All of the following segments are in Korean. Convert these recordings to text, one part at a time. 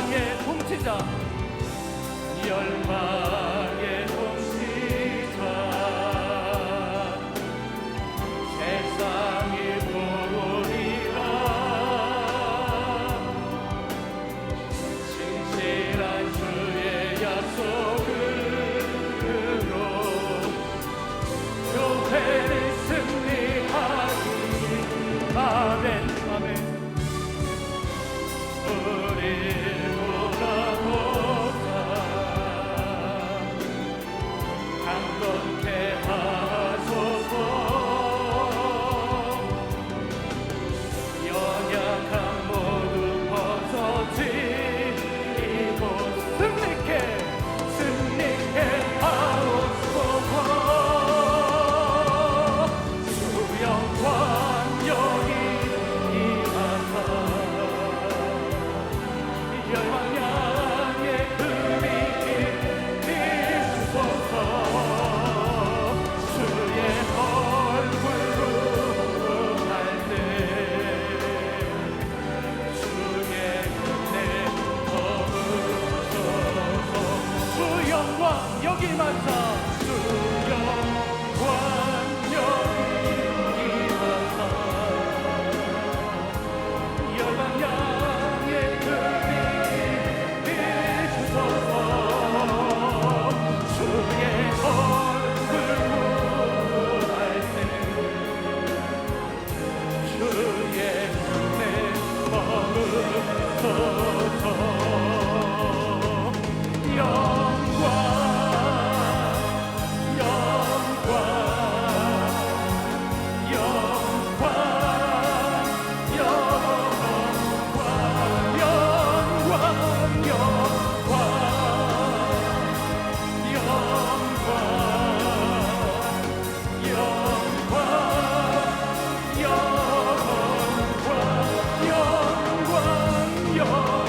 열방의 통치자, 열방의 통치자, 세상이 보리라. 진실한 주의 약속으로 교회는 승리하리. 아멘 아멘. 우리 돌아보자. 강건케 하소서. 연약함 모두 벗어지고 승리케 하옵소서. 주영광 여기 임하사. 열방향의 금이 비추소서. 주의 얼굴로 할 때 주의 은혜 머무소서. 주 영광 여기 임하사. 주 영광 여기 임하사. 열방향의 금이 비추소서. 주의 얼굴로 할 때 주의 은혜 머무소서. 영광 영광 영광 영광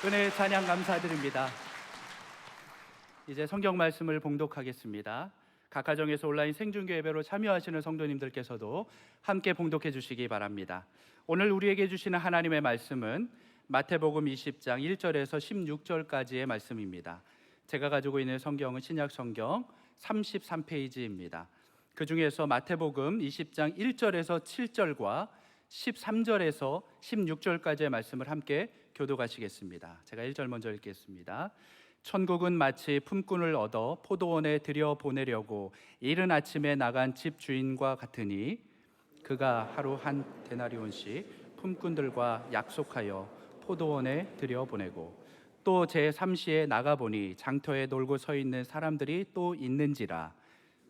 은혜 찬양 감사드립니다. 이제 성경 말씀을 봉독하겠습니다. 각 가정에서 온라인 생중계 예배로 참여하시는 성도님들께서도 함께 봉독해 주시기 바랍니다. 오늘 우리에게 주시는 하나님의 말씀은 마태복음 20장 1절에서 16절까지의 말씀입니다. 제가 가지고 있는 성경은 신약 성경 33페이지입니다. 그 중에서 마태복음 20장 1절에서 7절과 13절에서 16절까지의 말씀을 함께 교독하시겠습니다. 제가 1절 먼저 읽겠습니다. 천국은 마치 품꾼을 얻어 포도원에 들여보내려고 이른 아침에 나간 집 주인과 같으니 그가 하루 한 데나리온씩 품꾼들과 약속하여 포도원에 들여보내고 또 제3시에 나가보니 장터에 놀고 서 있는 사람들이 또 있는지라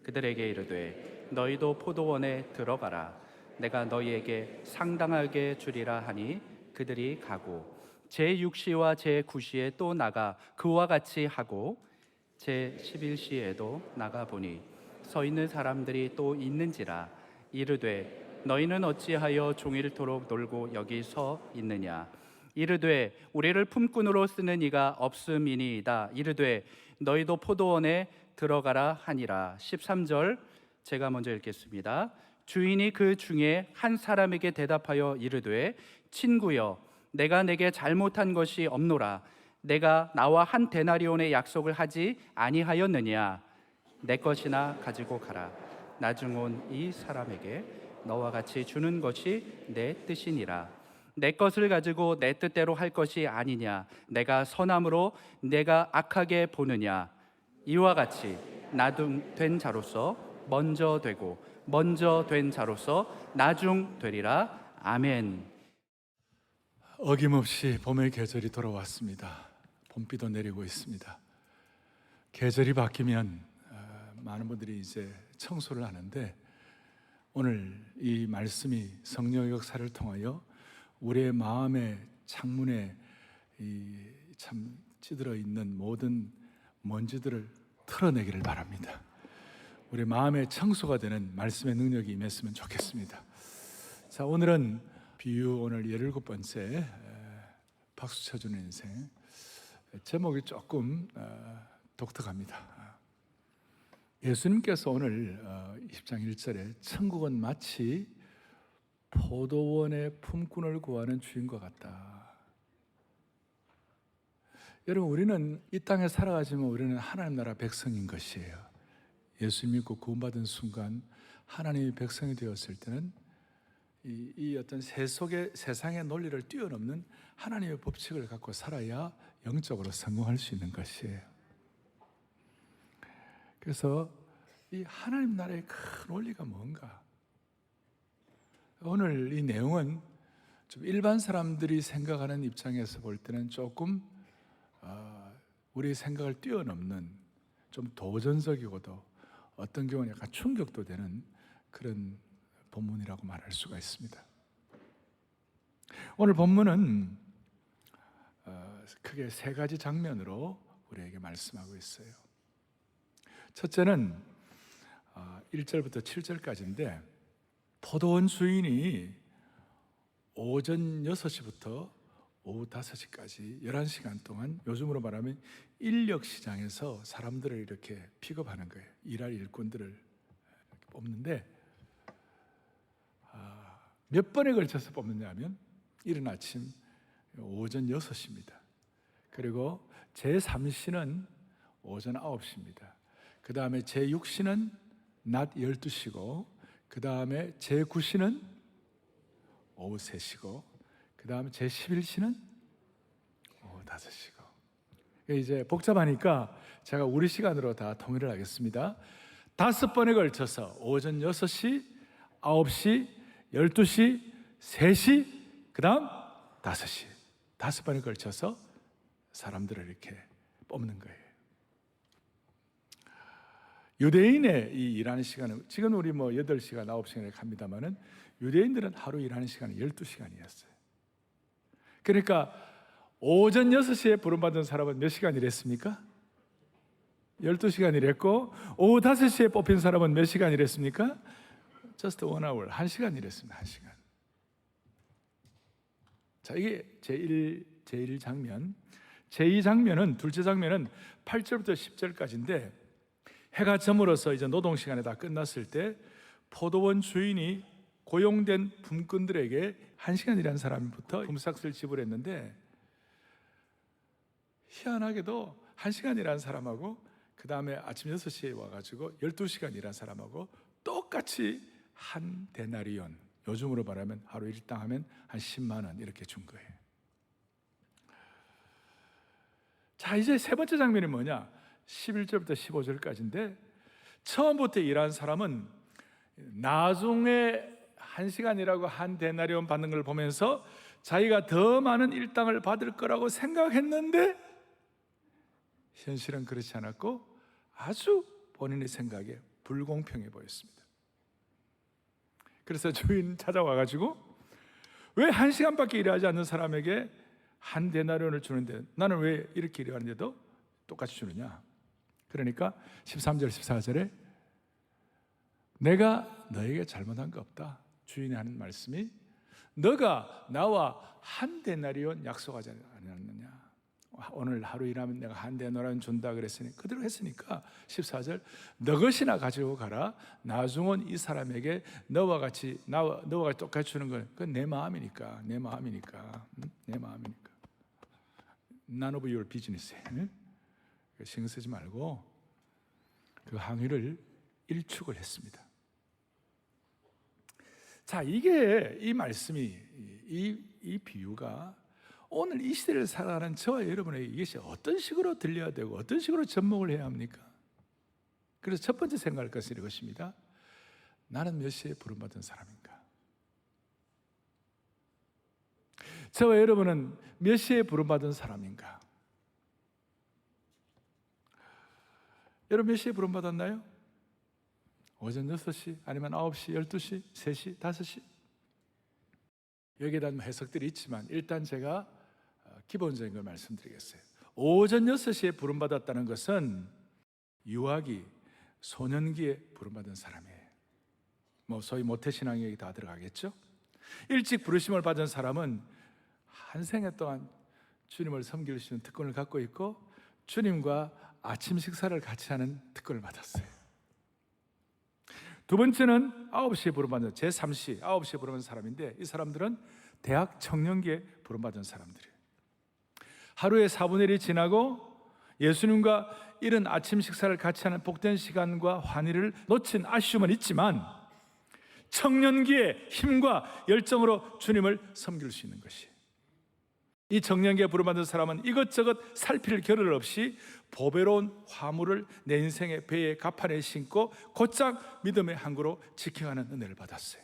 그들에게 이르되 너희도 포도원에 들어가라 내가 너희에게 상당하게 주리라 하니 그들이 가고 제6시와 제9시에 또 나가 그와 같이 하고 제11시에도 나가보니 서 있는 사람들이 또 있는지라 이르되 너희는 어찌하여 종일토록 놀고 여기 서 있느냐 이르되 우리를 품꾼으로 쓰는 이가 없음이니이다 이르되 너희도 포도원에 들어가라 하니라. 13절 제가 먼저 읽겠습니다. 주인이 그 중에 한 사람에게 대답하여 이르되 친구여 내가 내게 잘못한 것이 없노라 내가 나와 한 데나리온의 약속을 하지 아니하였느냐 내 것이나 가지고 가라 나중 온 이 사람에게 너와 같이 주는 것이 내 뜻이니라 내 것을 가지고 내 뜻대로 할 것이 아니냐 내가 선함으로 내가 악하게 보느냐 이와 같이 나중 된 자로서 먼저 되고 먼저 된 자로서 나중 되리라. 아멘. 어김없이 봄의 계절이 돌아왔습니다. 봄비도 내리고 있습니다. 계절이 바뀌면 많은 분들이 이제 청소를 하는데 오늘 이 말씀이 성령의 역사를 통하여 우리의 마음의 창문에 참 찌들어 있는 모든 먼지들을 털어내기를 바랍니다. 우리 마음의 청소가 되는 말씀의 능력이 임했으면 좋겠습니다. 자, 오늘은 비유 오늘 17번째 박수 쳐주는 인생. 제목이 조금 독특합니다. 예수님께서 오늘 20장 1절에 천국은 마치 포도원의 품꾼을 구하는 주인과 같다. 여러분, 우리는 이 땅에 살아가지만 우리는 하나님 나라 백성인 것이에요. 예수 믿고 구원받은 순간 하나님의 백성이 되었을 때는 이 어떤 세상의 논리를 뛰어넘는 하나님의 법칙을 갖고 살아야 영적으로 성공할 수 있는 것이에요. 그래서 이 하나님 나라의 큰 원리가 뭔가? 오늘 이 내용은 좀 일반 사람들이 생각하는 입장에서 볼 때는 조금 우리의 생각을 뛰어넘는 좀 도전적이고도 어떤 경우는 약간 충격도 되는 그런 본문이라고 말할 수가 있습니다. 오늘 본문은 크게 세 가지 장면으로 우리에게 말씀하고 있어요. 첫째는 1절부터 7절까지인데 포도원 주인이 오전 6시부터 오후 5시까지 11시간 동안 요즘으로 말하면 인력시장에서 사람들을 이렇게 픽업하는 거예요. 일할 일꾼들을 뽑는데 몇 번에 걸쳐서 뽑느냐 하면 이른 아침 오전 6시입니다. 그리고 제3시는 오전 9시입니다. 그 다음에 제6시는 낮 12시고 그 다음에 제9시는 오후 3시고 그 다음에 제11시는 오후 5시고 이제 복잡하니까 제가 우리 시간으로 다 통일을 하겠습니다. 5번에 걸쳐서 오전 6시, 9시, 12시, 3시, 그 다음 5시 5번에 걸쳐서 사람들을 이렇게 뽑는 거예요. 유대인의 이 일하는 시간은 지금 우리 8시간, 9시간 이렇게 합니다만은 유대인들은 하루 일하는 시간이 12시간이었어요. 그러니까 오전 6시에 부름받은 사람은 몇 시간 일했습니까? 12시간 일했고 오후 5시에 뽑힌 사람은 몇 시간 일했습니까? Just 1 hour, 1시간 일했습니다. 1시간. 자, 이게 제1장면. 제2장면은 둘째 장면은 8절부터 10절까지인데 해가 저물어서 이제 노동 시간이 다 끝났을 때 포도원 주인이 고용된 품꾼들에게 1시간이라는 사람부터 품삯을 지불했는데 희한하게도 1시간이라는 사람하고 그 다음에 아침 6시에 와가지고 12시간 일한 사람하고 똑같이 한 데나리온, 요즘으로 말하면 하루 일당 하면 한 10만 원 이렇게 준 거예요. 자, 이제 세 번째 장면이 뭐냐? 11절부터 15절까지인데 처음부터 일한 사람은 나중에 1시간이라고 한 데나리온 받는 걸 보면서 자기가 더 많은 일당을 받을 거라고 생각했는데 현실은 그렇지 않았고 아주 본인의 생각에 불공평해 보였습니다. 그래서 주인 찾아와가지고 왜 1시간밖에 일하지 않는 사람에게 한 데나리온을 주는데 나는 왜 이렇게 일하는데도 똑같이 주느냐? 그러니까 13절 14절에 내가 너에게 잘못한 거 없다. 주인이 하는 말씀이 너가 나와 한 데나리온 약속하지 않았느냐? 오늘 하루 일하면 내가 한 데나리온 준다 그랬으니 그대로 했으니까 14절 너 것이나 가지고 가라. 나중은 이 사람에게 너와 같이 똑같이 주는 건 그건 내 마음이니까 내 마음이니까. None of your business. 신경 쓰지 말고 그 항의를 일축을 했습니다. 자, 이게 이 말씀이 이 비유가 오늘 이 시대를 살아가는 저와 여러분에게 이것이 어떤 식으로 들려야 되고 어떤 식으로 접목을 해야 합니까? 그래서 첫 번째 생각할 것은 이것입니다. 나는 몇 시에 부름받은 사람인가? 저와 여러분은 몇 시에 부름받은 사람인가? 여러분 몇 시에 부름받았나요? 오전 6시 아니면 9시, 12시, 3시, 5시? 여기에 대한 해석들이 있지만 일단 제가 기본적인 걸 말씀드리겠어요. 오전 6시에 부름받았다는 것은 유아기, 소년기에 부름받은 사람이에요. 소위 모태신앙에 다 들어가겠죠? 일찍 부르심을 받은 사람은 한 생애 동안 주님을 섬길 수 있는 특권을 갖고 있고 주님과 아침 식사를 같이 하는 특권을 받았어요. 두 번째는 9시에 부름받은 제3시 9시에 부름받은 사람인데 이 사람들은 대학 청년기에 부름받은 사람들이에요. 하루의 4분의 1이 지나고 예수님과 이른 아침 식사를 같이 하는 복된 시간과 환희를 놓친 아쉬움은 있지만 청년기에 힘과 열정으로 주님을 섬길 수 있는 것이에요. 이 청년기에 부름받은 사람은 이것저것 살필 겨를 없이 보배로운 화물을 내 인생의 배에 가판에 신고 곧장 믿음의 항구로 지켜가는 은혜를 받았어요.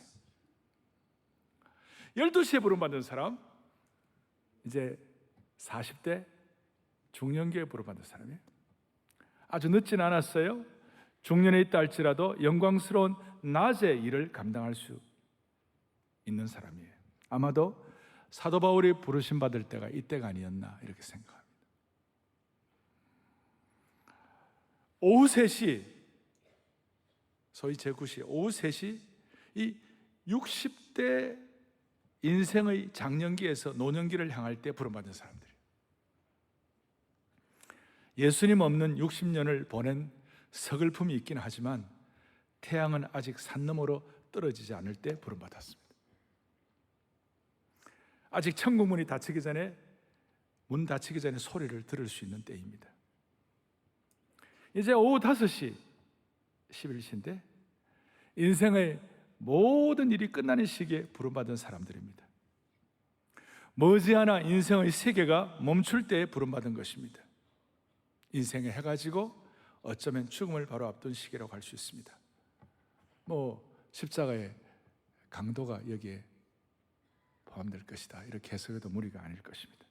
12시에 부름받은 사람, 이제 40대 중년기에 부름받은 사람이에요. 아주 늦진 않았어요. 중년에 있다 할지라도 영광스러운 낮의 일을 감당할 수 있는 사람이에요. 아마도 사도 바울이 부르심 받을 때가 이때가 아니었나 이렇게 생각합니다. 오후 3시, 소위 제9시, 오후 3시 이 60대 인생의 장년기에서 노년기를 향할 때 부름받은 사람들이에요. 예수님 없는 60년을 보낸 서글픔이 있긴 하지만 태양은 아직 산 너머로 떨어지지 않을 때 부름받았습니다. 아직 천국문이 닫히기 전에 문 닫히기 전에 소리를 들을 수 있는 때입니다. 이제 오후 5시 11시인데 인생의 모든 일이 끝나는 시기에 부름받은 사람들입니다. 머지않아 인생의 세계가 멈출 때에 부름받은 것입니다. 인생의 해가 지고 어쩌면 죽음을 바로 앞둔 시기라고 할 수 있습니다. 십자가의 강도가 여기에 포함될 것이다 이렇게 해석해도 무리가 아닐 것입니다.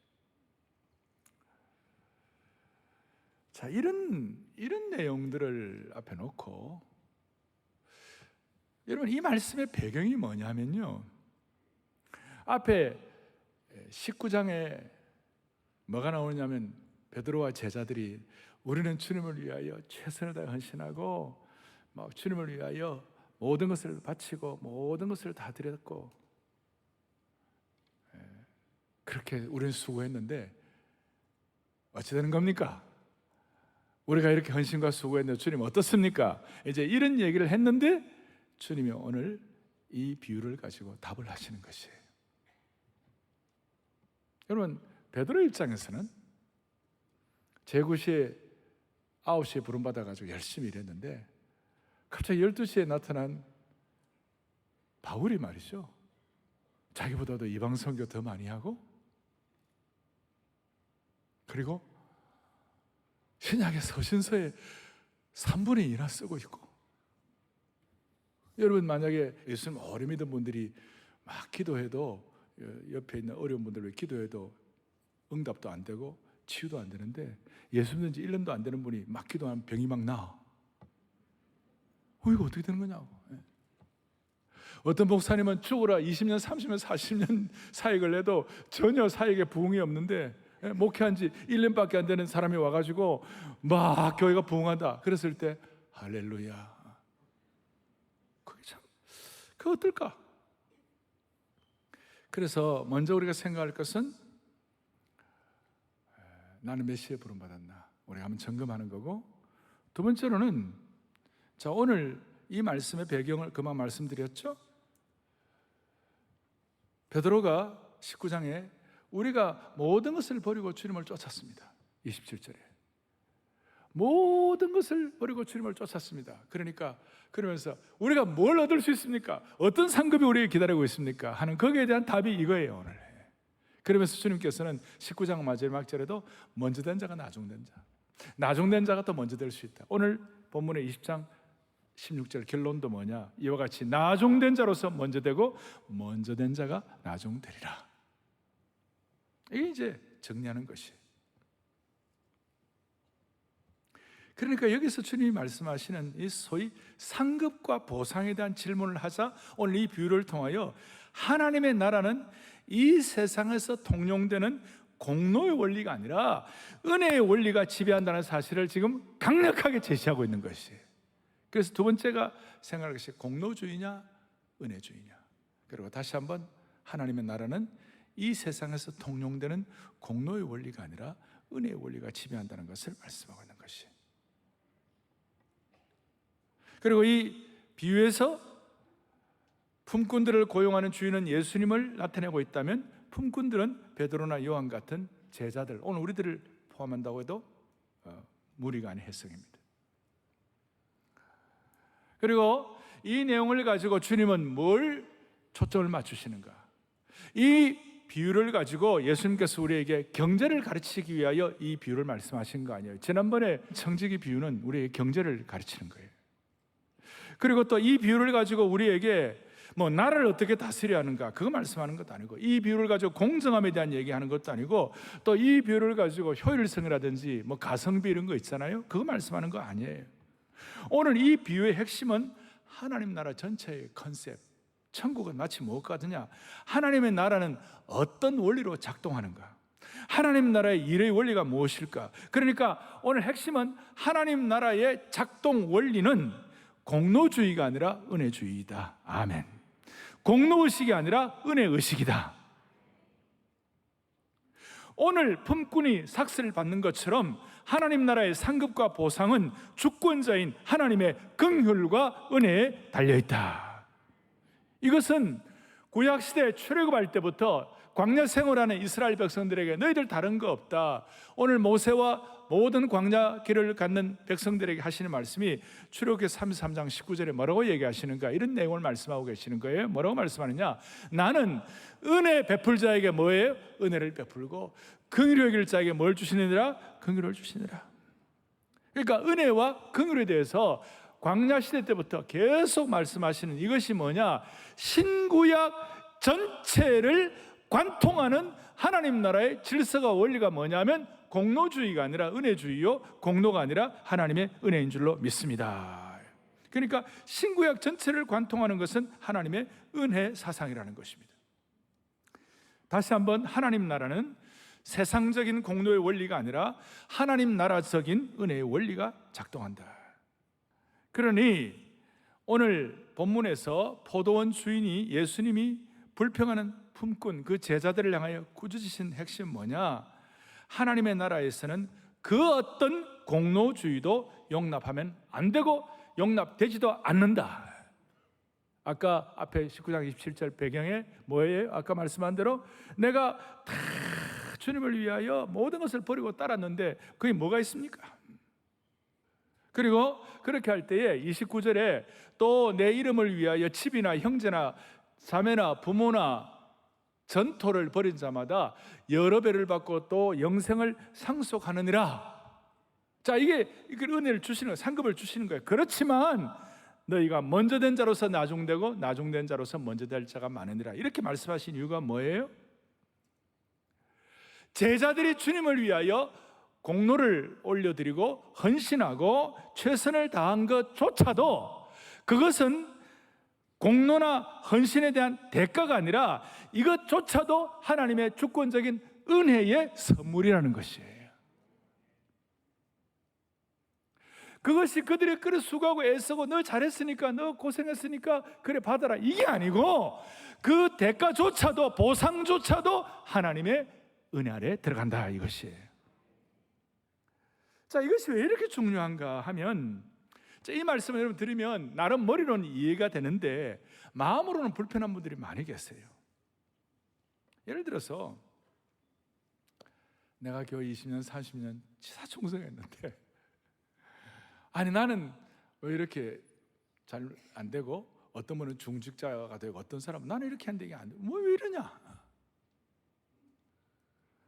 자, 이런 내용들을 앞에 놓고 여러분 이 말씀의 배경이 뭐냐면요, 앞에 19장에 뭐가 나오냐면 베드로와 제자들이 우리는 주님을 위하여 최선을 다해 헌신하고 주님을 위하여 모든 것을 바치고 모든 것을 다 드렸고 그렇게 우리는 수고했는데 어찌 되는 겁니까? 우리가 이렇게 헌신과 수고했는데 주님 어떻습니까? 이제 이런 얘기를 했는데 주님이 오늘 이 비유를 가지고 답을 하시는 것이에요. 여러분, 베드로 입장에서는 제9시에 9시에 부름받아가지고 열심히 일했는데 갑자기 12시에 나타난 바울이 말이죠, 자기보다도 이방 선교 더 많이 하고, 그리고 신약의 서신서에 3분의 2나 쓰고 있고. 여러분, 만약에 예수님 오래 믿은 분들이 막 기도해도, 옆에 있는 어려운 분들 왜 기도해도 응답도 안 되고 치유도 안 되는데, 예수 믿은 지 1년도 안 되는 분이 막 기도하면 병이 막 나. 이거 어떻게 되는 거냐고. 어떤 목사님은 죽으라 20년, 30년, 40년 사역을 해도 전혀 사역에 부흥이 없는데, 목회한 지 1년밖에 안 되는 사람이 와가지고 막 교회가 부흥한다 그랬을 때 할렐루야. 그게 참, 그거 어떨까? 그래서 먼저 우리가 생각할 것은 나는 몇 시에 부름받았나, 우리가 한번 점검하는 거고, 두 번째로는, 자, 오늘 이 말씀의 배경을 그만 말씀드렸죠. 베드로가 19장에 우리가 모든 것을 버리고 주님을 쫓았습니다. 27절에 모든 것을 버리고 주님을 쫓았습니다. 그러면서 우리가 뭘 얻을 수 있습니까? 어떤 상급이 우리에게 기다리고 있습니까? 하는 거기에 대한 답이 이거예요, 오늘. 그러면서 주님께서는 19장 마지막 절에도 먼저 된 자가 나중된 자, 나중된 자가 또 먼저 될 수 있다. 오늘 본문의 20장 16절 결론도 뭐냐? 이와 같이 나중된 자로서 먼저 되고 먼저 된 자가 나중되리라. 이게 이제 정리하는 것이. 그러니까 여기서 주님이 말씀하시는 이 소위 상급과 보상에 대한 질문을 하자 오늘 이 비유를 통하여 하나님의 나라는 이 세상에서 통용되는 공로의 원리가 아니라 은혜의 원리가 지배한다는 사실을 지금 강력하게 제시하고 있는 것이에요. 그래서 두 번째가 생각할 것이 공로주의냐 은혜주의냐. 그리고 다시 한번 하나님의 나라는 이 세상에서 통용되는 공로의 원리가 아니라 은혜의 원리가 지배한다는 것을 말씀하고 있는 것이. 그리고 이 비유에서 품꾼들을 고용하는 주인은 예수님을 나타내고 있다면 품꾼들은 베드로나 요한 같은 제자들, 오늘 우리들을 포함한다고 해도 무리가 아닌 해석입니다. 그리고 이 내용을 가지고 주님은 뭘 초점을 맞추시는가? 이 비유를 가지고 예수님께서 우리에게 경제를 가르치기 위하여 이 비유를 말씀하신 거 아니에요. 지난번에 청지기 비유는 우리에게 경제를 가르치는 거예요. 그리고 또 이 비유를 가지고 우리에게 나라를 어떻게 다스려야 하는가, 그거 말씀하는 것도 아니고, 이 비유를 가지고 공정함에 대한 얘기하는 것도 아니고, 또 이 비유를 가지고 효율성이라든지 가성비 이런 거 있잖아요, 그거 말씀하는 거 아니에요. 오늘 이 비유의 핵심은 하나님 나라 전체의 컨셉, 천국은 마치 무엇 같으냐, 하나님의 나라는 어떤 원리로 작동하는가, 하나님 나라의 일의 원리가 무엇일까. 그러니까 오늘 핵심은 하나님 나라의 작동 원리는 공로주의가 아니라 은혜주의이다. 아멘. 공로의식이 아니라 은혜의식이다. 오늘 품꾼이 삭스를 받는 것처럼 하나님 나라의 상급과 보상은 주권자인 하나님의 긍휼과 은혜에 달려있다. 이것은 구약시대 출애굽할 때부터 광야 생활하는 이스라엘 백성들에게 너희들 다른 거 없다, 오늘 모세와 모든 광야 길을 갖는 백성들에게 하시는 말씀이 출애굽기 33장 19절에 뭐라고 얘기하시는가, 이런 내용을 말씀하고 계시는 거예요. 뭐라고 말씀하느냐, 나는 은혜 베풀 자에게 뭐예요? 은혜를 베풀고 긍휼히 여길 자에게 뭘 주시느니라? 긍휼을 주시느라. 그러니까 은혜와 긍휼에 대해서 광야 시대 때부터 계속 말씀하시는 이것이 뭐냐, 신구약 전체를 관통하는 하나님 나라의 질서가 원리가 뭐냐면 공로주의가 아니라 은혜주의요, 공로가 아니라 하나님의 은혜인 줄로 믿습니다. 그러니까 신구약 전체를 관통하는 것은 하나님의 은혜 사상이라는 것입니다. 다시 한번, 하나님 나라는 세상적인 공로의 원리가 아니라 하나님 나라적인 은혜의 원리가 작동한다. 그러니 오늘 본문에서 포도원 주인이 예수님이 불평하는 품꾼 그 제자들을 향하여 꾸짖으신 핵심 뭐냐, 하나님의 나라에서는 그 어떤 공로주의도 용납하면 안 되고 용납되지도 않는다. 아까 앞에 19장 27절 배경에 뭐예요? 아까 말씀한 대로 내가 다 주님을 위하여 모든 것을 버리고 따랐는데 그게 뭐가 있습니까? 그리고 그렇게 할 때에 29절에 또 내 이름을 위하여 집이나 형제나 자매나 부모나 전토를 벌인 자마다 여러 배를 받고 또 영생을 상속하느니라. 자, 이게 은혜를 주시는 거예요. 상급을 주시는 거예요. 그렇지만 너희가 먼저 된 자로서 나중되고 나중된 자로서 먼저 될 자가 많으니라. 이렇게 말씀하신 이유가 뭐예요? 제자들이 주님을 위하여 공로를 올려드리고 헌신하고 최선을 다한 것조차도 그것은 공로나 헌신에 대한 대가가 아니라 이것조차도 하나님의 주권적인 은혜의 선물이라는 것이에요. 그것이 그들이 그래 수고하고 애쓰고 너 잘했으니까 너 고생했으니까 그래 받아라 이게 아니고 그 대가조차도 보상조차도 하나님의 은혜 아래 들어간다 이것이에요. 자, 이것이 왜 이렇게 중요한가 하면 이 말씀을 여러분 들으면 나름 머리로는 이해가 되는데 마음으로는 불편한 분들이 많이 계세요. 예를 들어서 내가 교회 20년 30년 지사 충성했는데 아니 나는 왜 이렇게 잘 안 되고 어떤 분은 중직자가 되고 어떤 사람은 나는 이렇게 하는데 이게 안 돼. 뭐 왜 이러냐?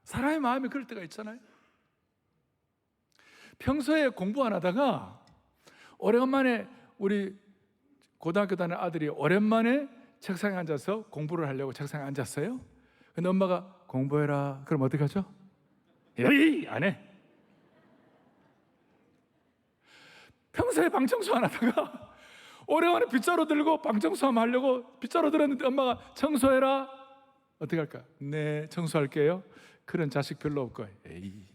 사람의 마음이 그럴 때가 있잖아요. 평소에 공부 안 하다가 오래간만에 우리 고등학교 다니는 아들이 오랜만에 책상에 앉아서 공부를 하려고 책상에 앉았어요. 근데 엄마가 공부해라. 그럼 어떻게 하죠? 에이, 안 해. 평소에 방청소 안 하다가 오래간만에 빗자루 들고 방청소 한번 하려고 빗자루 들었는데 엄마가 청소해라. 어떻게 할까? 네, 청소할게요. 그런 자식 별로 없고. 에이.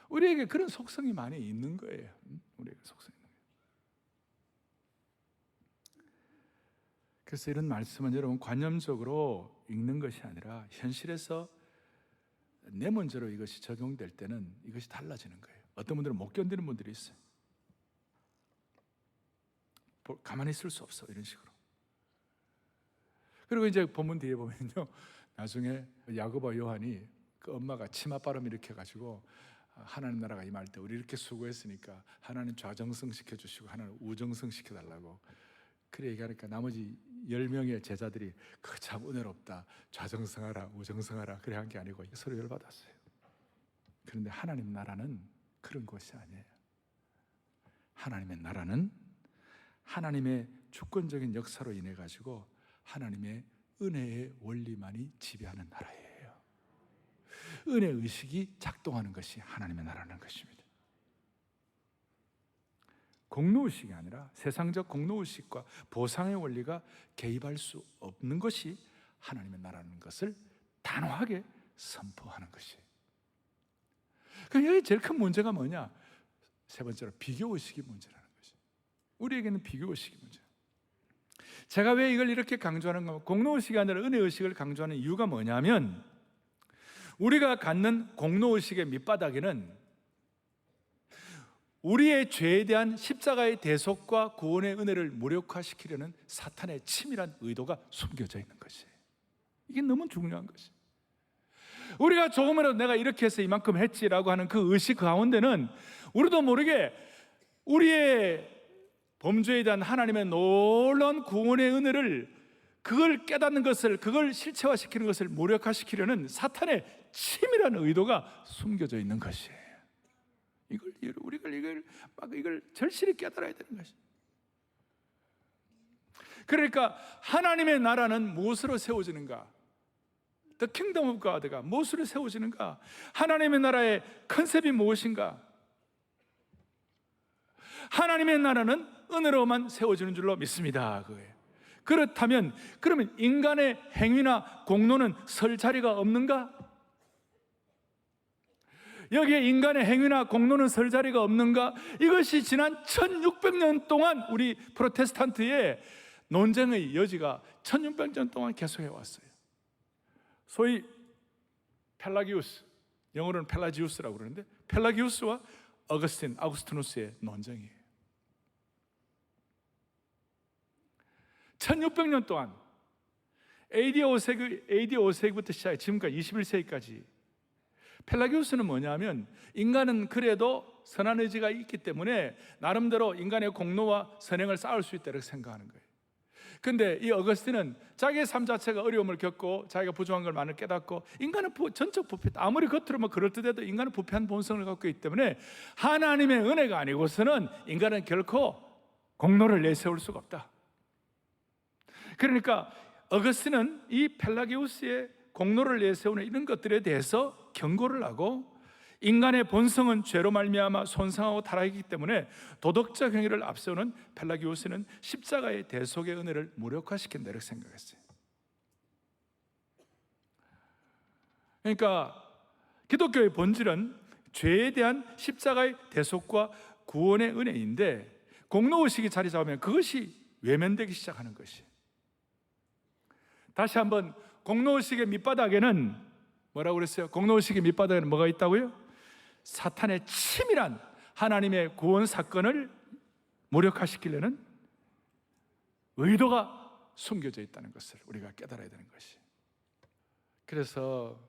우리에게 그런 속성이 많이 있는 거예요. 우리에게 속성이 있는 거예요. 그래서 이런 말씀은 여러분 관념적으로 읽는 것이 아니라 현실에서 내문제로 이것이 적용될 때는 이것이 달라지는 거예요. 어떤 분들은 못 견디는 분들이 있어요. 가만히 있을 수 없어 이런 식으로. 그리고 이제 본문 뒤에 보면요, 나중에 야고보와 요한이 그 엄마가 치맛바람 일으켜가지고 하나님 나라가 임할 때 우리 이렇게 수고했으니까 하나님 좌정성 시켜주시고 하나님 우정성 시켜달라고 그래 얘기하니까 나머지 10명의 제자들이 그 참 은혜롭다, 좌정성하라 우정성하라 그래 한 게 아니고 서로 열받았어요. 그런데 하나님 나라는 그런 것이 아니에요. 하나님의 나라는 하나님의 주권적인 역사로 인해 가지고 하나님의 은혜의 원리만이 지배하는 나라예요. 은혜 의식이 작동하는 것이 하나님의 나라는 것입니다. 공로의식이 아니라 세상적 공로의식과 보상의 원리가 개입할 수 없는 것이 하나님의 나라는 것을 단호하게 선포하는 것이에요. 그럼 여기 제일 큰 문제가 뭐냐? 세 번째로 비교의식이 문제라는 것이에요. 우리에게는 비교의식이 문제예요. 제가 왜 이걸 이렇게 강조하는가 하면 공로의식이 아니라 은혜의식을 강조하는 이유가 뭐냐면 우리가 갖는 공로의식의 밑바닥에는 우리의 죄에 대한 십자가의 대속과 구원의 은혜를 무력화시키려는 사탄의 치밀한 의도가 숨겨져 있는 것이에요. 이게 너무 중요한 것이에요. 우리가 조금이라도 내가 이렇게 해서 이만큼 했지라고 하는 그 의식 가운데는 우리도 모르게 우리의 범죄에 대한 하나님의 놀라운 구원의 은혜를 그걸 깨닫는 것을, 그걸 실체화시키는 것을 무력화시키려는 사탄의 치밀한 의도가 숨겨져 있는 것이에요. 이걸 절실히 깨달아야 되는 것이에요. 그러니까 하나님의 나라는 무엇으로 세워지는가? The Kingdom of God가 무엇으로 세워지는가? 하나님의 나라의 컨셉이 무엇인가? 하나님의 나라는 은혜로만 세워지는 줄로 믿습니다. 그거예요. 그렇다면 그러면 인간의 행위나 공로는 설 자리가 없는가? 여기에 인간의 행위나 공로는 설 자리가 없는가? 이것이 지난 1600년 동안 우리 프로테스탄트의 논쟁의 여지가 1600년 동안 계속해 왔어요. 소위 펠라기우스, 영어로는 펠라지우스라고 그러는데 펠라기우스와 아우구스티누스의 논쟁이에요. 1600년 동안 AD 5세기부터 시작해 지금까지 21세기까지 펠라기우스는 뭐냐면 인간은 그래도 선한 의지가 있기 때문에 나름대로 인간의 공로와 선행을 쌓을 수 있다고 생각하는 거예요. 근데 이 어거스틴은 자기의 삶 자체가 어려움을 겪고 자기가 부족한 걸 많이 깨닫고 인간은 전적 부패, 아무리 겉으로 그럴듯해도 인간은 부패한 본성을 갖고 있기 때문에 하나님의 은혜가 아니고서는 인간은 결코 공로를 내세울 수가 없다. 그러니까 어거스틴은 이 펠라기우스의 공로를 내세우는 이런 것들에 대해서 경고를 하고 인간의 본성은 죄로 말미암아 손상하고 타락이기 때문에 도덕적 행위를 앞세우는 펠라기우스는 십자가의 대속의 은혜를 무력화시킨다 이렇게 생각했어요. 그러니까 기독교의 본질은 죄에 대한 십자가의 대속과 구원의 은혜인데 공로의식이 자리 잡으면 그것이 외면되기 시작하는 것이에요. 다시 한번 공로의식의 밑바닥에는 뭐라고 그랬어요? 공로의식의 밑바닥에는 뭐가 있다고요? 사탄의 치밀한 하나님의 구원 사건을 무력화시키려는 의도가 숨겨져 있다는 것을 우리가 깨달아야 되는 것이. 그래서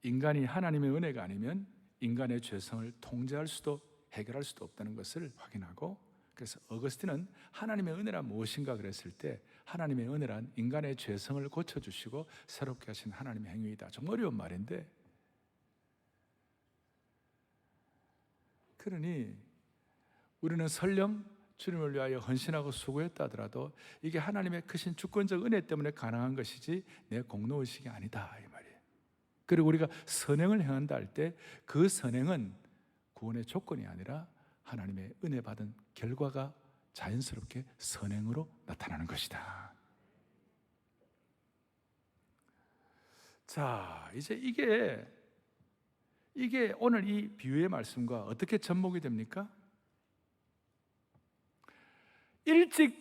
인간이 하나님의 은혜가 아니면 인간의 죄성을 통제할 수도 해결할 수도 없다는 것을 확인하고, 그래서 어거스틴은 하나님의 은혜란 무엇인가 그랬을 때 하나님의 은혜란 인간의 죄성을 고쳐주시고 새롭게 하신 하나님의 행위이다. 좀 어려운 말인데, 그러니 우리는 설령 주님을 위하여 헌신하고 수고했다 하더라도 이게 하나님의 크신 주권적 은혜 때문에 가능한 것이지 내 공로의식이 아니다 이 말이에요. 그리고 우리가 선행을 행한다 할 때 그 선행은 구원의 조건이 아니라 하나님의 은혜 받은 결과가 자연스럽게 선행으로 나타나는 것이다. 자, 이제 이게 오늘 이 비유의 말씀과 어떻게 접목이 됩니까? 일찍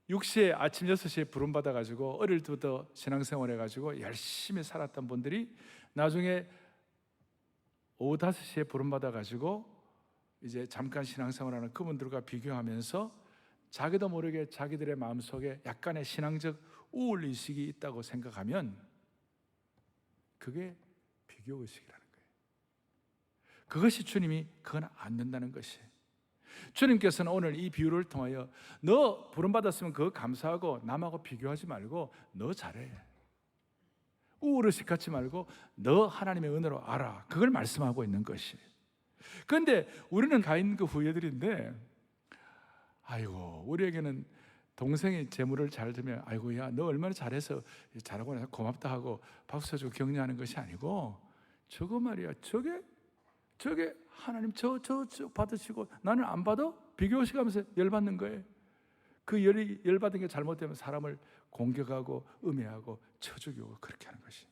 6시에 아침 6시에 부름받아가지고 어릴 때부터 신앙생활 해가지고 열심히 살았던 분들이 나중에 오후 5시에 부름받아가지고 이제 잠깐 신앙생활하는 그분들과 비교하면서 자기도 모르게 자기들의 마음속에 약간의 신앙적 우울의식이 있다고 생각하면 그게 비교의식이라는 거예요. 그것이 주님이 그건 안 된다는 것이. 주님께서는 오늘 이 비유를 통하여 너 부름받았으면 그거 감사하고 남하고 비교하지 말고 너 잘해, 우울의식 갖지 말고 너 하나님의 은혜로 알아, 그걸 말씀하고 있는 것이. 그런데 우리는 가인 그 후예들인데, 아이고 우리에게는 동생이 재물을 잘 들면 아이고 야 너 얼마나 잘해서 잘하고 나서 고맙다 하고 박수 쳐주고 격려하는 것이 아니고, 저거 말이야 저게 하나님 저 받으시고 나는 안 받아? 비교의식 하면서 열받는 거예요. 그 열받은 게 잘못되면 사람을 공격하고 음해하고 쳐죽이고 그렇게 하는 것이.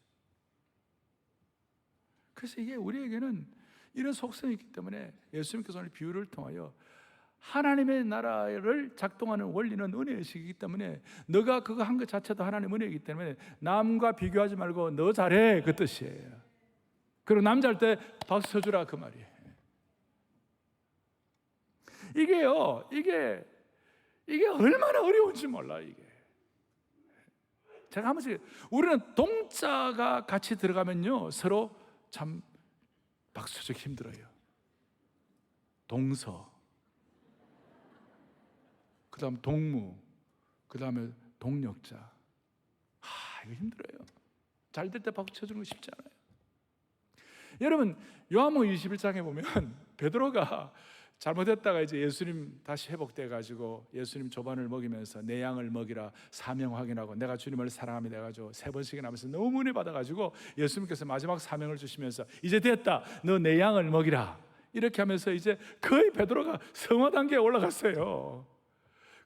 그래서 이게 우리에게는 이런 속성이 있기 때문에 예수님께서 오늘 비유를 통하여 하나님의 나라를 작동하는 원리는 은혜의식이기 때문에 너가 그거 한 것 자체도 하나님의 은혜이기 때문에 남과 비교하지 말고 너 잘해 그 뜻이에요. 그리고 남자일 때 박수 쳐주라 그 말이에요. 이게 얼마나 어려운지 몰라. 이게 제가 한 번씩, 우리는 동자가 같이 들어가면요 서로 참 박수 쳐주기 힘들어요. 동서, 그 다음 동무, 그 다음에 동력자. 이거 힘들어요. 잘 될 때 박수 쳐주는 거 쉽지 않아요. 여러분 요한복음 21장에 보면 베드로가 잘못했다가 이제 예수님 다시 회복돼 가지고 예수님 조반을 먹이면서 내 양을 먹이라 사명 확인하고 내가 주님을 사랑합니다 해가지고 3번씩이나 하면서 너무 은혜 받아가지고 예수님께서 마지막 사명을 주시면서 이제 됐다, 너 내 양을 먹이라 이렇게 하면서 이제 거의 베드로가 성화 단계에 올라갔어요.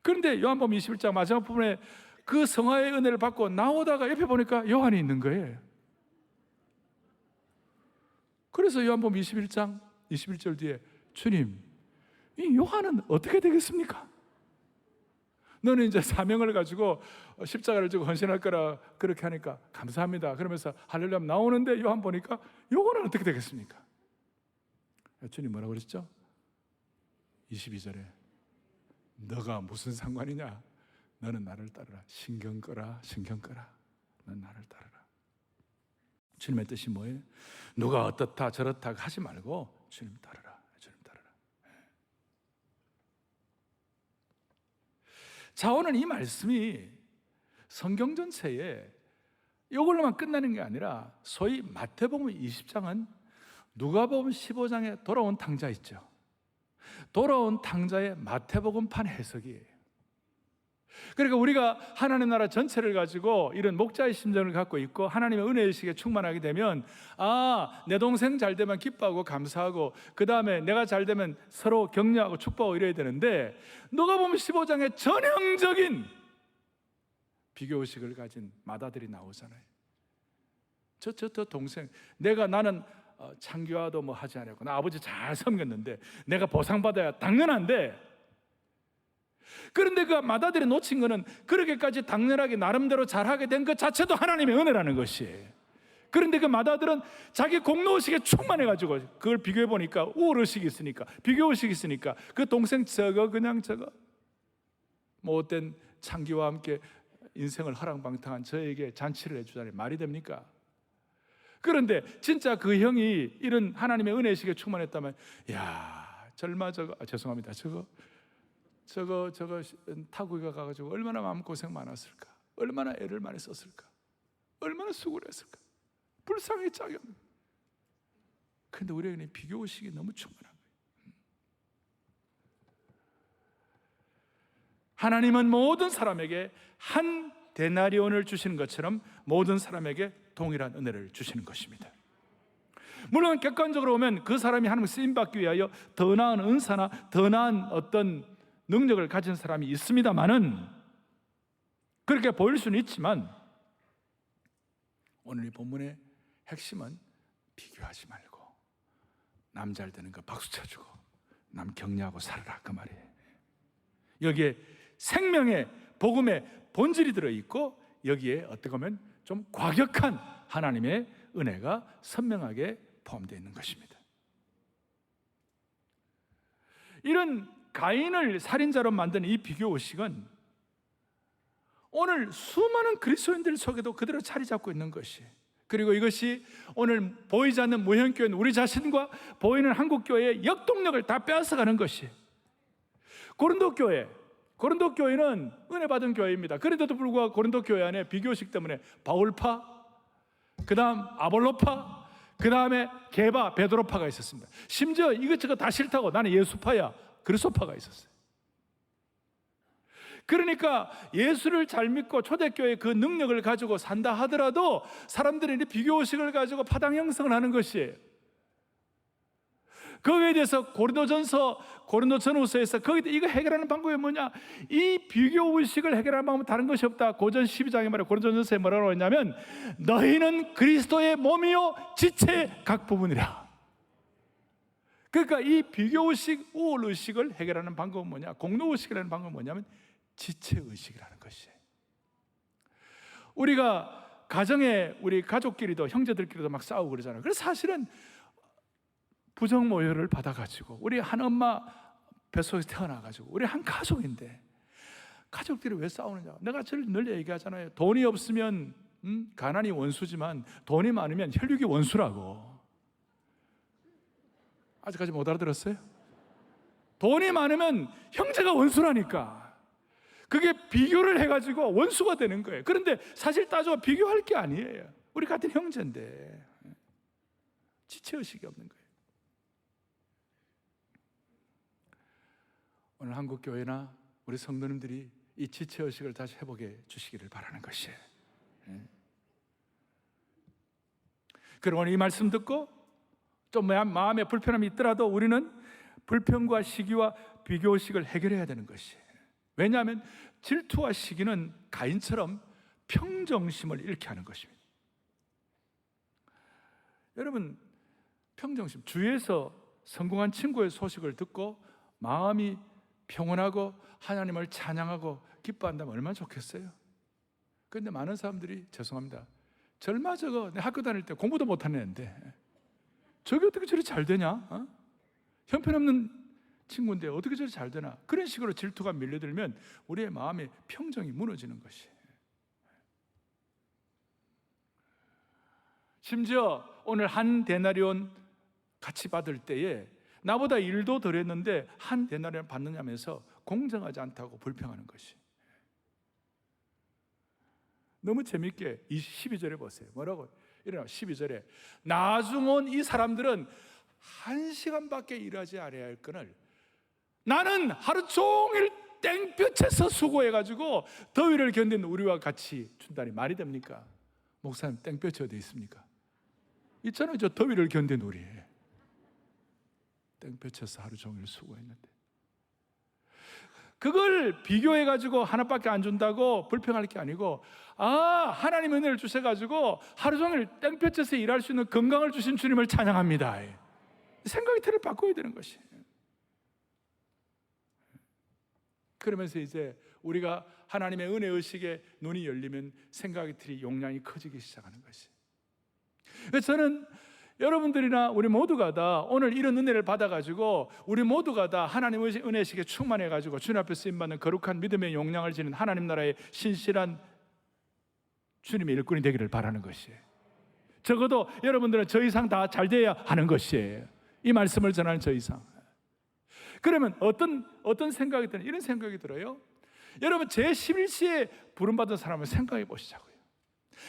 그런데 요한복음 21장 마지막 부분에 그 성화의 은혜를 받고 나오다가 옆에 보니까 요한이 있는 거예요. 그래서 요한복음 21장 21절 뒤에 주님, 이 요한은 어떻게 되겠습니까? 너는 이제 사명을 가지고 십자가를 지고 헌신할 거라 그렇게 하니까 감사합니다. 그러면서 할렐루야 나오는데 요한 보니까 요거는 어떻게 되겠습니까? 주님 뭐라고 그랬죠? 22절에 너가 무슨 상관이냐? 너는 나를 따르라. 신경 꺼라. 넌 나를 따르라. 주님의 뜻이 뭐예요? 누가 어떻다 저렇다 하지 말고 주님 따르라. 자, 오늘 이 말씀이 성경 전체에 이걸로만 끝나는 게 아니라 소위 마태복음 20장은 누가복음 15장에 돌아온 탕자 있죠. 돌아온 탕자의 마태복음판 해석이에요. 그러니까 우리가 하나님 나라 전체를 가지고 이런 목자의 심정을 갖고 있고 하나님의 은혜의식에 충만하게 되면 내 동생 잘 되면 기뻐하고 감사하고 그 다음에 내가 잘 되면 서로 격려하고 축복하고 이래야 되는데 누가복음 15장에 전형적인 비교의식을 가진 마다들이 나오잖아요. 저 동생 나는 창교화도 뭐 하지 않았고 나 아버지 잘 섬겼는데 내가 보상받아야 당연한데, 그런데 그 마다들이 놓친 거는 그렇게까지 당연하게 나름대로 잘하게 된 것 자체도 하나님의 은혜라는 것이에요. 그런데 그 마다들은 자기 공로의식에 충만해가지고 그걸 비교해 보니까 우월의식이 있으니까 비교의식이 있으니까 그 동생 그냥 못된 창기와 함께 인생을 허랑방탕한 저에게 잔치를 해주자니 말이 됩니까? 그런데 진짜 그 형이 이런 하나님의 은혜의식에 충만했다면 절마 죄송합니다 저거 타구가 가가지고 얼마나 마음고생 많았을까, 얼마나 애를 많이 썼을까, 얼마나 수고를 했을까, 불쌍히 짝이 없는. 그런데 우리에게는 비교의식이 너무 충만한 거예요. 하나님은 모든 사람에게 한 데나리온을 주시는 것처럼 모든 사람에게 동일한 은혜를 주시는 것입니다. 물론 객관적으로 보면 그 사람이 하나님 쓰임받기 위하여 더 나은 은사나 더 나은 어떤 능력을 가진 사람이 있습니다만은, 그렇게 보일 수는 있지만 오늘 이 본문의 핵심은 비교하지 말고 남 잘 되는 거 박수 쳐주고 남 격려하고 살아라, 그 말이에요. 여기에 생명의 복음의 본질이 들어있고 여기에 어떻게 보면 좀 과격한 하나님의 은혜가 선명하게 포함되어 있는 것입니다. 이런 가인을 살인자로 만든 이 비교의식은 오늘 수많은 그리스도인들 속에도 그대로 자리 잡고 있는 것이, 그리고 이것이 오늘 보이지 않는 무형교회는 우리 자신과 보이는 한국교회의 역동력을 다 빼앗아가는 것이, 고린도 교회는 은혜 받은 교회입니다. 그런데도 불구하고 고린도 교회 안에 비교의식 때문에 바울파, 그 다음 아볼로파, 그 다음에 게바, 베드로파가 있었습니다. 심지어 이것저것 다 싫다고 나는 예수파야, 그리스도파가 있었어요. 그러니까 예수를 잘 믿고 초대교회의 그 능력을 가지고 산다 하더라도 사람들이 비교의식을 가지고 파당 형성을 하는 것이에요. 거기에 대해서 고린도전후서에서 거기에 이거 해결하는 방법이 뭐냐? 이 비교의식을 해결하는 방법은 다른 것이 없다. 고전 12장에 말해 고린도전서에 뭐라고 했냐면 너희는 그리스도의 몸이요 지체의 각 부분이라. 그러니까 이 비교의식, 우월의식을 해결하는 방법은 뭐냐? 공로의식을 하는 방법은 뭐냐면 지체의식이라는 것이에요. 우리가 가정에 우리 가족끼리도 형제들끼리도 막 싸우고 그러잖아요. 그래서 사실은 부정모혈을 받아가지고 우리 한 엄마 뱃속에서 태어나가지고 우리 한 가족인데 가족들이 왜 싸우느냐? 내가 늘 얘기하잖아요. 돈이 없으면 가난이 원수지만 돈이 많으면 혈육이 원수라고. 아직까지 못 알아들었어요? 돈이 많으면 형제가 원수라니까. 그게 비교를 해가지고 원수가 되는 거예요. 그런데 사실 따져 비교할 게 아니에요. 우리 같은 형제인데 지체의식이 없는 거예요. 오늘 한국교회나 우리 성도님들이 이 지체의식을 다시 회복해 주시기를 바라는 것이에요. 그리고 오늘 이 말씀 듣고 좀 마음에 불편함이 있더라도 우리는 불평과 시기와 비교의식을 해결해야 되는 것이에요. 왜냐하면 질투와 시기는 가인처럼 평정심을 잃게 하는 것입니다. 여러분, 평정심, 주위에서 성공한 친구의 소식을 듣고 마음이 평온하고 하나님을 찬양하고 기뻐한다면 얼마나 좋겠어요. 그런데 많은 사람들이 죄송합니다, 절마 저거 내 학교 다닐 때 공부도 못하는 애인데 저게 어떻게 저리 잘 되냐? 형편없는 친구인데 어떻게 저리 잘 되나? 그런 식으로 질투가 밀려들면 우리의 마음의 평정이 무너지는 것이. 심지어 오늘 한 데나리온 같이 받을 때에 나보다 일도 덜 했는데 한 데나리온 받느냐면서 공정하지 않다고 불평하는 것이. 너무 재밌게 12절에 보세요. 뭐라고? 이래요. 12절에 나중 온 이 사람들은 1시간밖에 일하지 않아야 할 거를 나는 하루 종일 땡볕에서 수고해가지고 더위를 견딘 우리와 같이 준다니 말이 됩니까? 목사님, 땡볕이 어디 있습니까? 있잖아요. 저 더위를 견딘 우리. 땡볕에서 하루 종일 수고했는데 그걸 비교해가지고 하나밖에 안 준다고 불평할 게 아니고, 하나님 은혜를 주셔가지고 하루 종일 땡볕에서 일할 수 있는 건강을 주신 주님을 찬양합니다. 생각의 틀을 바꿔야 되는 것이. 그러면서 이제 우리가 하나님의 은혜 의식에 눈이 열리면 생각의 틀이 용량이 커지기 시작하는 것이. 그래서 저는 여러분들이나 우리 모두가 다 오늘 이런 은혜를 받아가지고 우리 모두가 다 하나님의 은혜식에 충만해가지고 주님 앞에 쓰임받는 거룩한 믿음의 용량을 지닌 하나님 나라의 신실한 주님의 일꾼이 되기를 바라는 것이에요. 적어도 여러분들은 저 이상 다 잘 돼야 하는 것이에요. 이 말씀을 전하는 저 이상. 그러면 어떤 생각이 드는, 이런 생각이 들어요. 여러분, 제11시에 부름받은 사람을 생각해 보시자고요.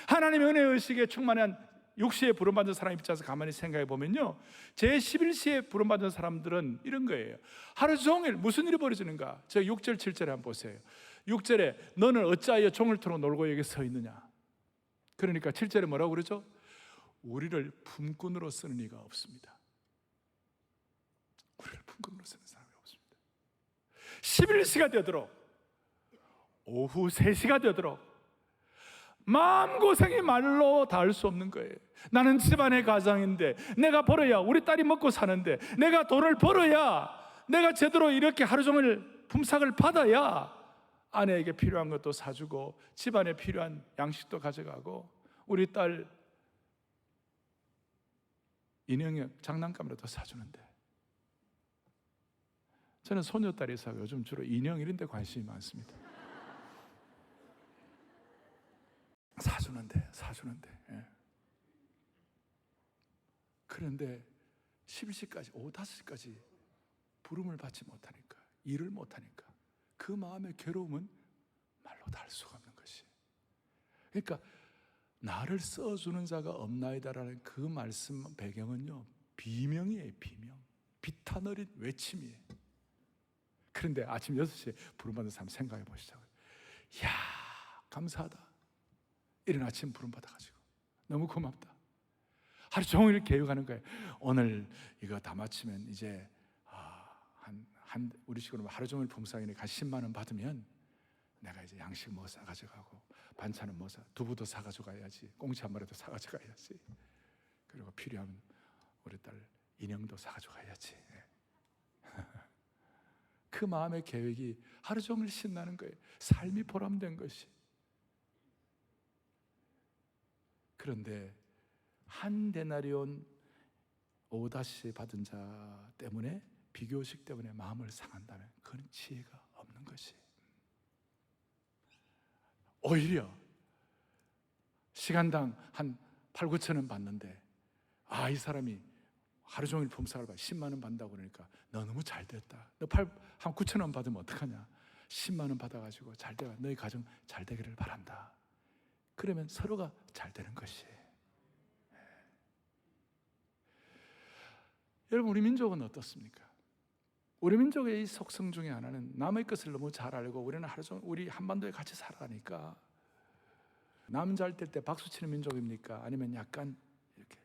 하나님의 은혜 의식에 충만한 6시에 부름받은 사람 입장에서 가만히 생각해 보면요, 제11시에 부름받은 사람들은 이런 거예요. 하루 종일 무슨 일이 벌어지는가? 저 6절 7절에 한번 보세요. 6절에 너는 어찌하여 종일토록 놀고 여기 서 있느냐? 그러니까 7절에 뭐라고 그러죠? 우리를 품꾼으로 쓰는 이가 없습니다. 우리를 품꾼으로 쓰는 사람이 없습니다. 11시가 되도록, 오후 3시가 되도록 마음고생이 말로 닿을 수 없는 거예요. 나는 집안의 가장인데 내가 벌어야 우리 딸이 먹고 사는데, 내가 돈을 벌어야 내가 제대로 이렇게 하루 종일 품삯을 받아야 아내에게 필요한 것도 사주고 집안에 필요한 양식도 가져가고 우리 딸 인형에 장난감이라도 사주는데, 저는 소녀딸이 사고 요즘 주로 인형 이런 데 관심이 많습니다. 사주는데 예. 그런데 11시까지 오후 5시까지 부름을 받지 못하니까, 일을 못하니까 그 마음의 괴로움은 말로 다 할 수가 없는 것이. 그러니까 나를 써주는 자가 없나이다라는 그 말씀 배경은요, 비명이에요. 비명, 비탄 어린 외침이에요. 그런데 아침 6시에 부름받은 사람 생각해 보시자고요. 이야, 감사하다. 이른 아침 부름 받아가지고 너무 고맙다. 하루 종일 계획하는 거예요. 오늘 이거 다 마치면 이제 우리 식으로 하루 종일 품삯이니까 10만 원 받으면 내가 이제 양식 뭐 사가지고 가고 반찬은 뭐 두부도 사가지고 가야지, 꽁치 한 마리도 사가지고 가야지, 그리고 필요하면 우리 딸 인형도 사가지고 가야지. 그 마음의 계획이 하루 종일 신나는 거예요. 삶이 보람된 것이. 그런데 한 데나리온 오다시 받은 자 때문에, 비교식 때문에 마음을 상한다면 그건 지혜가 없는 것이. 오히려 시간당 한 8, 9천 원 받는데, 이 사람이 하루 종일 품삯을 받아 10만 원 받는다고 그러니까 너 너무 잘 됐다. 너 한 9천 원 받으면 어떡하냐? 10만 원 받아가지고 잘 되라. 너희 가정 잘 되기를 바란다. 그러면 서로가 잘 되는 것이에요. 여러분, 우리 민족은 어떻습니까? 우리 민족의 이 속성 중에 하나는 남의 것을 너무 잘 알고, 우리는 하루 종일 우리 한반도에 같이 살아가니까 남 잘 될 때 박수 치는 민족입니까? 아니면 약간 이렇게?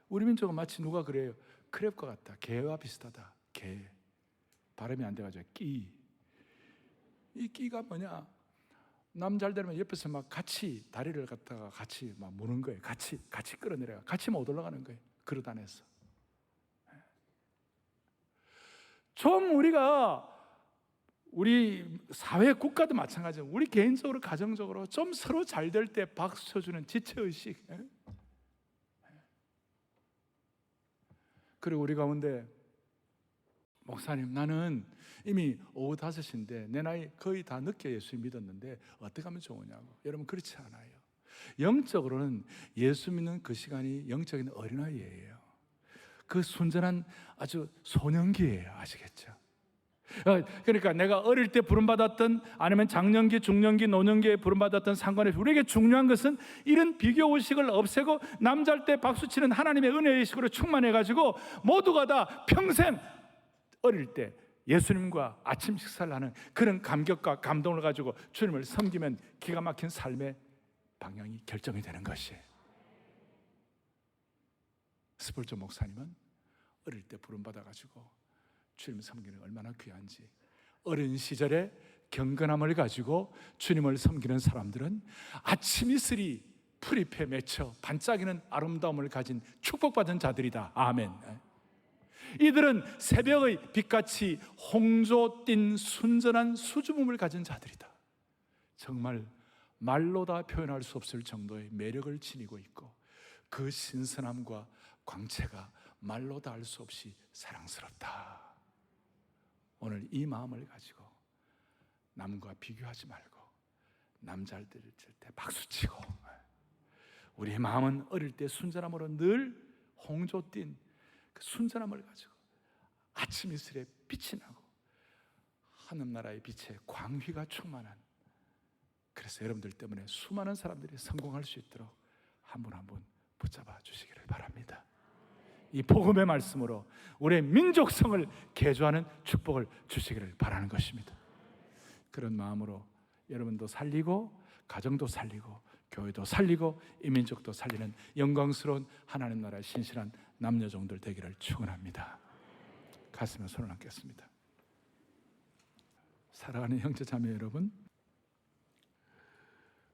우리 민족은 마치 누가 그래요? 크랩과 같다. 개와 비슷하다. 개. 발음이 안 돼가지고 끼. 이 끼가 뭐냐? 남 잘 되면 옆에서 막 같이 다리를 갖다가 같이 막 무는 거예요. 같이 끌어내려가. 같이 못 올라가는 거예요. 그릇 안에서. 좀 우리 사회 국가도 마찬가지고 우리 개인적으로 가정적으로 좀 서로 잘 될 때 박수 쳐주는 지체의식. 그리고 우리 가운데 목사님, 나는 이미 오후 5시인데 내 나이 거의 다 늦게 예수 믿었는데 어떻게 하면 좋으냐고. 여러분, 그렇지 않아요. 영적으로는 예수 믿는 그 시간이 영적인 어린아이예요. 그 순전한 아주 소년기예요. 아시겠죠? 그러니까 내가 어릴 때 부름받았던, 아니면 장년기, 중년기, 노년기에 부름받았던 상관에 우리에게 중요한 것은 이런 비교의식을 없애고 남잘 때 박수치는 하나님의 은혜의식으로 충만해가지고 모두가 다 평생 어릴 때 예수님과 아침 식사를 하는 그런 감격과 감동을 가지고 주님을 섬기면 기가 막힌 삶의 방향이 결정이 되는 것이에요. 스폴저 목사님은 어릴 때 부름받아가지고 주님 섬기는 게 얼마나 귀한지, 어린 시절에 경건함을 가지고 주님을 섬기는 사람들은 아침 이슬이 풀잎에 맺혀 반짝이는 아름다움을 가진 축복받은 자들이다. 아멘. 이들은 새벽의 빛같이 홍조 띤 순전한 수줍음을 가진 자들이다. 정말 말로 다 표현할 수 없을 정도의 매력을 지니고 있고 그 신선함과 광채가 말로 다 할 수 없이 사랑스럽다. 오늘 이 마음을 가지고 남과 비교하지 말고 남잘 때 박수치고, 우리의 마음은 어릴 때 순전함으로 늘 홍조 띤 그 순전함을 가지고 아침 이슬에 빛이 나고 하늘나라의 빛에 광휘가 충만한, 그래서 여러분들 때문에 수많은 사람들이 성공할 수 있도록 한 분 한 분 붙잡아 주시기를 바랍니다. 이 복음의 말씀으로 우리의 민족성을 개조하는 축복을 주시기를 바라는 것입니다. 그런 마음으로 여러분도 살리고 가정도 살리고 교회도 살리고 이 민족도 살리는 영광스러운 하나님 나라의 신실한 남녀종들 되기를 축원합니다. 가슴에 손을 얹겠습니다. 사랑하는 형제자매 여러분,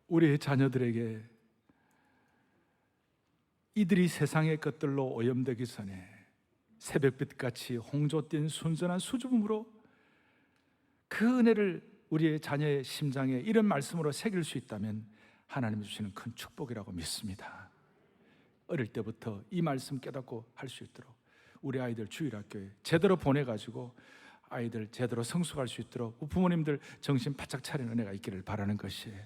우리의 자녀들에게 이들이 세상의 것들로 오염되기 전에 새벽빛같이 홍조 띤 순전한 수줍음으로 그 은혜를 우리의 자녀의 심장에 이런 말씀으로 새길 수 있다면 하나님이 주시는 큰 축복이라고 믿습니다. 어릴 때부터 이 말씀 깨닫고 할 수 있도록 우리 아이들 주일학교에 제대로 보내가지고 아이들 제대로 성숙할 수 있도록 부모님들 정신 바짝 차리는 은혜가 있기를 바라는 것이에요.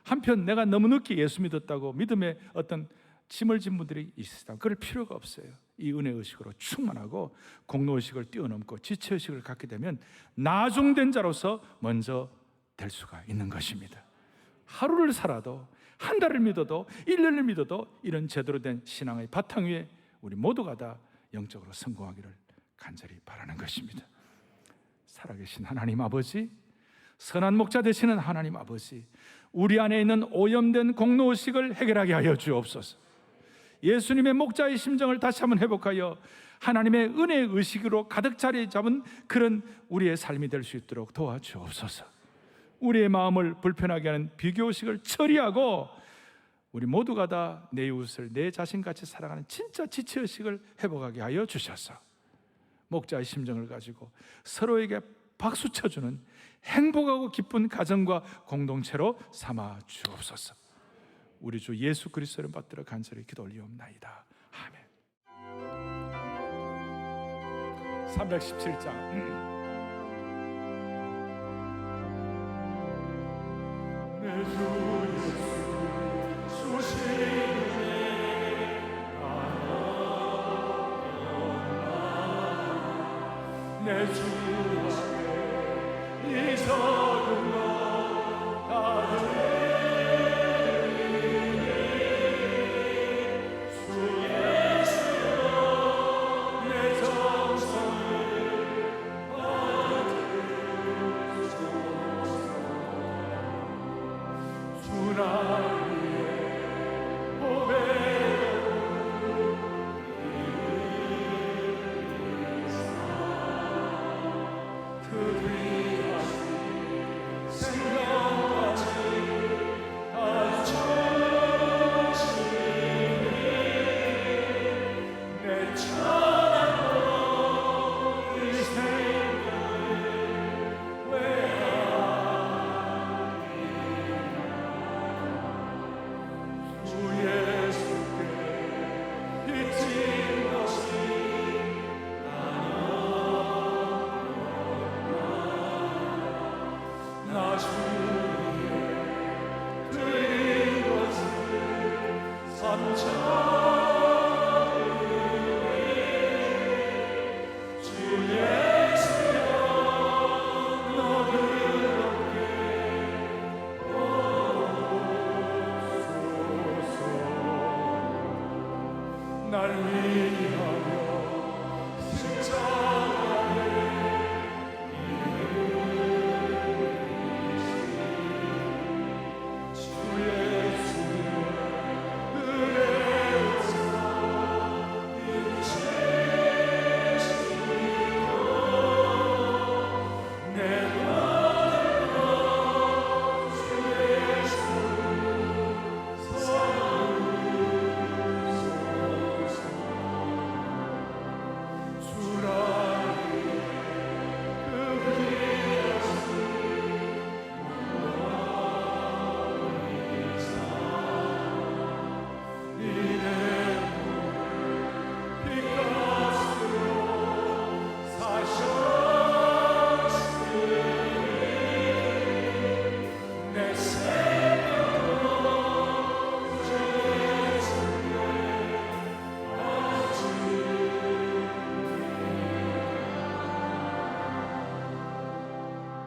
한편 내가 너무 늦게 예수 믿었다고 믿음의 어떤 짐을 진 분들이 있으시다. 그럴 필요가 없어요. 이 은혜의식으로 충만하고 공로의식을 뛰어넘고 지체의식을 갖게 되면 나중된 자로서 먼저 될 수가 있는 것입니다. 하루를 살아도, 한 달을 믿어도, 1년을 믿어도 이런 제대로 된 신앙의 바탕 위에 우리 모두가 다 영적으로 성공하기를 간절히 바라는 것입니다. 살아계신 하나님 아버지, 선한 목자 되시는 하나님 아버지, 우리 안에 있는 오염된 공로의식을 해결하게 하여 주옵소서. 예수님의 목자의 심정을 다시 한번 회복하여 하나님의 은혜의 의식으로 가득 자리 잡은 그런 우리의 삶이 될 수 있도록 도와주옵소서. 우리의 마음을 불편하게 하는 비교의식을 처리하고 우리 모두가 다 내 이웃을 내 자신같이 살아가는 진짜 지체의식을 회복하게 하여 주셔서 목자의 심정을 가지고 서로에게 박수 쳐주는 행복하고 기쁜 가정과 공동체로 삼아 주옵소서. 우리 주 예수 그리스도를 받들어 간절히 기도 올리옵나이다. 아멘. 317장 내 주 예수 주시네 내 주 앞에 이 적은 것 다 드린 것을 삼천리에 주 예수여 너를 얻게 오소서. 날 위하여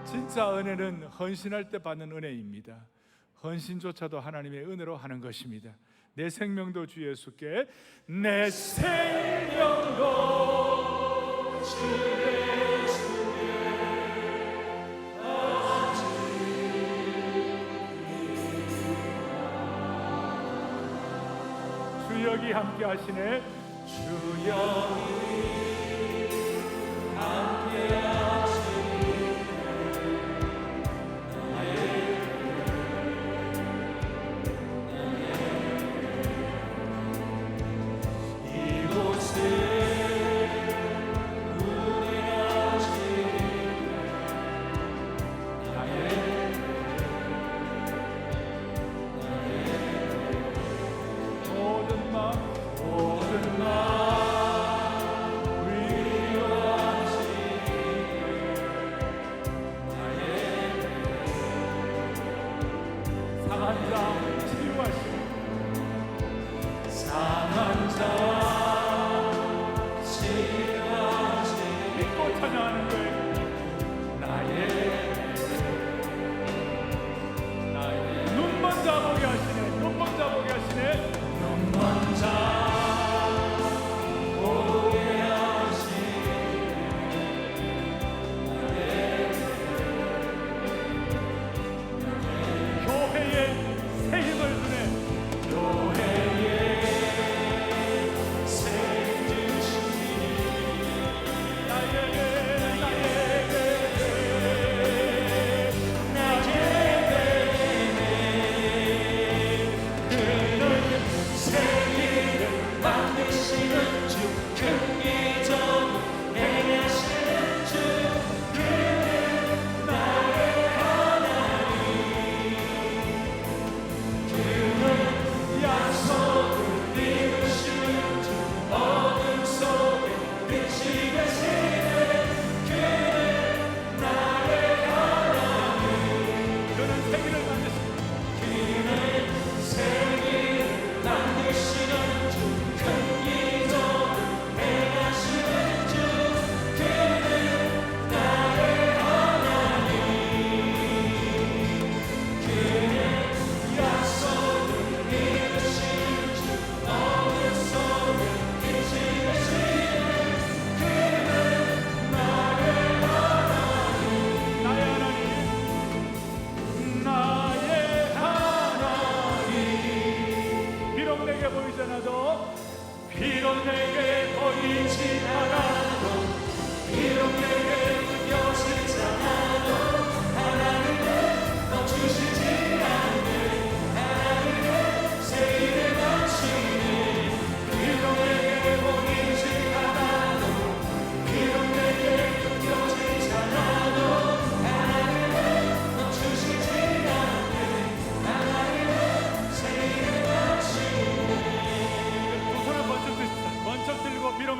진짜 은혜는 헌신할 때 받는 은혜입니다. 헌신조차도 하나님의 은혜로 하는 것입니다. 내 생명도 주 예수께, 내 생명도 주 예수께 주 여기 함께 하시네. 주 여기 함께 하시네.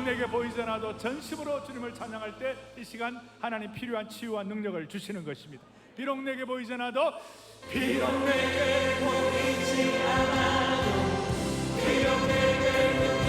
내게 보이지 않아도 전심으로 주님을 찬양할 때 이 시간 하나님 필요한 치유와 능력을 주시는 것입니다. 비록 내게 보이지 않아도 비록 내게 보이지 않아도 비록 내게